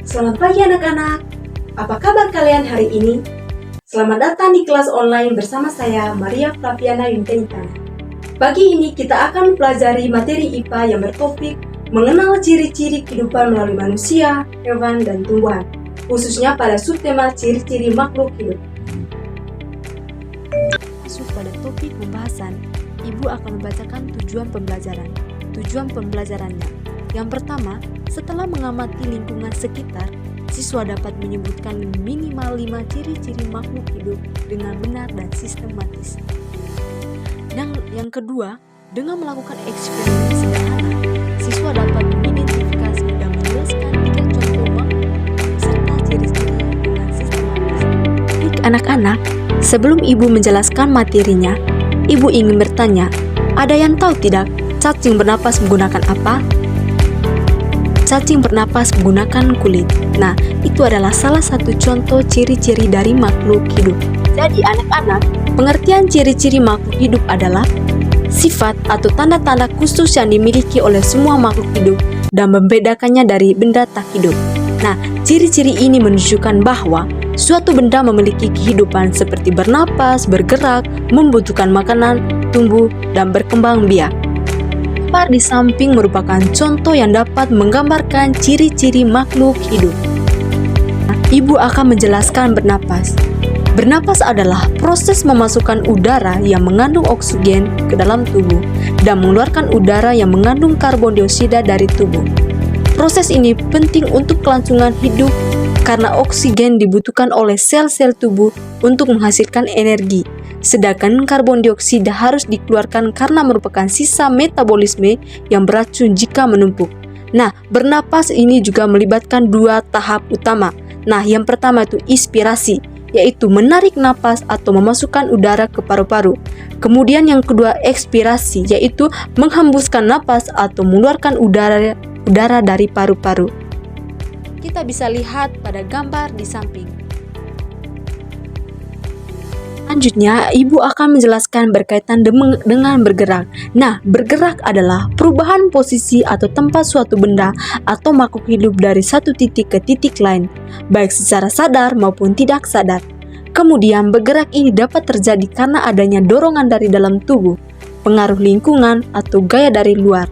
Selamat pagi anak-anak. Apa kabar kalian hari ini? Selamat datang di kelas online bersama saya, Maria Flaviana Yuntenitana. Pagi ini kita akan mempelajari materi IPA yang bertopik mengenal ciri-ciri kehidupan melalui manusia, hewan, dan tumbuhan, khususnya pada subtema ciri-ciri makhluk hidup. Masuk pada topik pembahasan, Ibu akan membacakan tujuan pembelajaran. Tujuan pembelajarannya. Yang pertama, setelah mengamati lingkungan sekitar, siswa dapat menyebutkan minimal 5 ciri-ciri makhluk hidup dengan benar dan sistematis. Yang kedua, dengan melakukan eksperimen sederhana, siswa dapat mengidentifikasi dan menjelaskan 3 contoh makhluk serta ciri-cirinya dengan sistematis. Baik anak-anak, sebelum Ibu menjelaskan materinya, Ibu ingin bertanya, ada yang tahu tidak cacing bernapas menggunakan apa? Cacing bernapas menggunakan kulit. Nah, itu adalah salah satu contoh ciri-ciri dari makhluk hidup. Jadi anak-anak, pengertian ciri-ciri makhluk hidup adalah sifat atau tanda-tanda khusus yang dimiliki oleh semua makhluk hidup dan membedakannya dari benda tak hidup. Nah, ciri-ciri ini menunjukkan bahwa suatu benda memiliki kehidupan seperti bernapas, bergerak, membutuhkan makanan, tumbuh, dan berkembang biak. Gambar di samping merupakan contoh yang dapat menggambarkan ciri-ciri makhluk hidup. Ibu akan menjelaskan bernapas. Bernapas adalah proses memasukkan udara yang mengandung oksigen ke dalam tubuh dan mengeluarkan udara yang mengandung karbon dioksida dari tubuh. Proses ini penting untuk kelangsungan hidup karena oksigen dibutuhkan oleh sel-sel tubuh untuk menghasilkan energi. Sedangkan karbon dioksida harus dikeluarkan karena merupakan sisa metabolisme yang beracun jika menumpuk. Nah, bernapas ini juga melibatkan 2 tahap utama. Nah, yang pertama itu inspirasi, yaitu menarik napas atau memasukkan udara ke paru-paru. Kemudian yang kedua ekspirasi, yaitu menghembuskan napas atau mengeluarkan udara dari paru-paru. Kita bisa lihat pada gambar di samping. Selanjutnya, Ibu akan menjelaskan berkaitan dengan bergerak. Nah, bergerak adalah perubahan posisi atau tempat suatu benda atau makhluk hidup dari satu titik ke titik lain, baik secara sadar maupun tidak sadar. Kemudian, bergerak ini dapat terjadi karena adanya dorongan dari dalam tubuh, pengaruh lingkungan, atau gaya dari luar.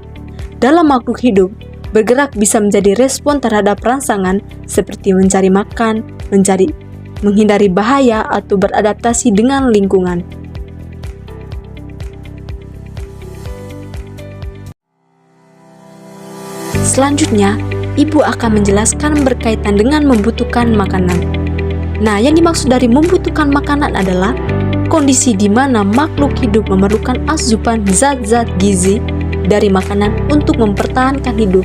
Dalam makhluk hidup, bergerak bisa menjadi respon terhadap rangsangan seperti mencari makan, menghindari bahaya, atau beradaptasi dengan lingkungan. Selanjutnya, Ibu akan menjelaskan berkaitan dengan membutuhkan makanan. Nah, yang dimaksud dari membutuhkan makanan adalah kondisi di mana makhluk hidup memerlukan asupan zat-zat gizi dari makanan untuk mempertahankan hidup,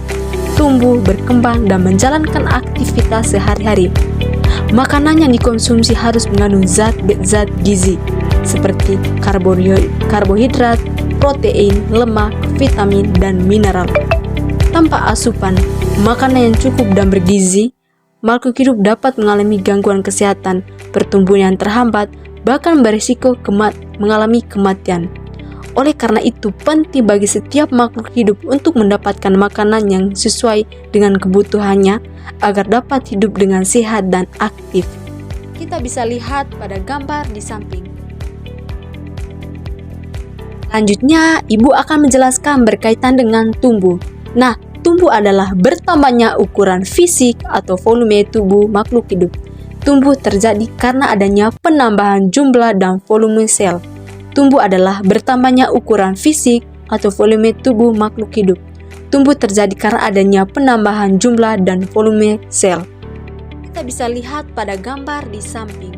tumbuh, berkembang, dan menjalankan aktivitas sehari-hari. Makanan yang dikonsumsi harus mengandung zat-zat gizi seperti karbohidrat, protein, lemak, vitamin, dan mineral. Tanpa asupan makanan yang cukup dan bergizi, makhluk hidup dapat mengalami gangguan kesehatan, pertumbuhan yang terhambat, bahkan berisiko mengalami kematian. Oleh karena itu, penting bagi setiap makhluk hidup untuk mendapatkan makanan yang sesuai dengan kebutuhannya agar dapat hidup dengan sehat dan aktif. Kita bisa lihat pada gambar di samping. Selanjutnya, Ibu akan menjelaskan berkaitan dengan tumbuh. Nah, tumbuh adalah bertambahnya ukuran fisik atau volume tubuh makhluk hidup. Tumbuh terjadi karena adanya penambahan jumlah dan volume sel. Tumbuh adalah bertambahnya ukuran fisik atau volume tubuh makhluk hidup. Tumbuh terjadi karena adanya penambahan jumlah dan volume sel. Kita bisa lihat pada gambar di samping.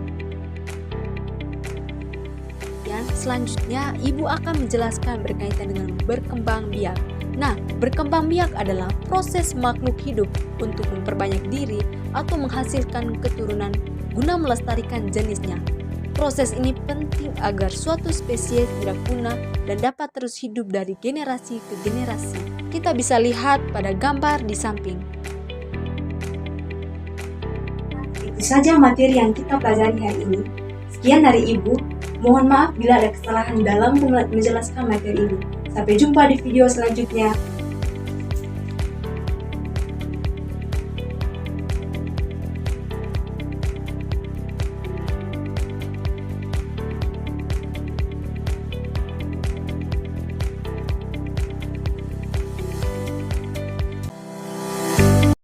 Dan selanjutnya, Ibu akan menjelaskan berkaitan dengan berkembang biak. Nah, berkembang biak adalah proses makhluk hidup untuk memperbanyak diri atau menghasilkan keturunan guna melestarikan jenisnya. Proses ini penting agar suatu spesies tidak punah dan dapat terus hidup dari generasi ke generasi. Kita bisa lihat pada gambar di samping. Itu saja materi yang kita pelajari hari ini. Sekian dari Ibu. Mohon maaf bila ada kesalahan dalam menjelaskan materi ini. Sampai jumpa di video selanjutnya.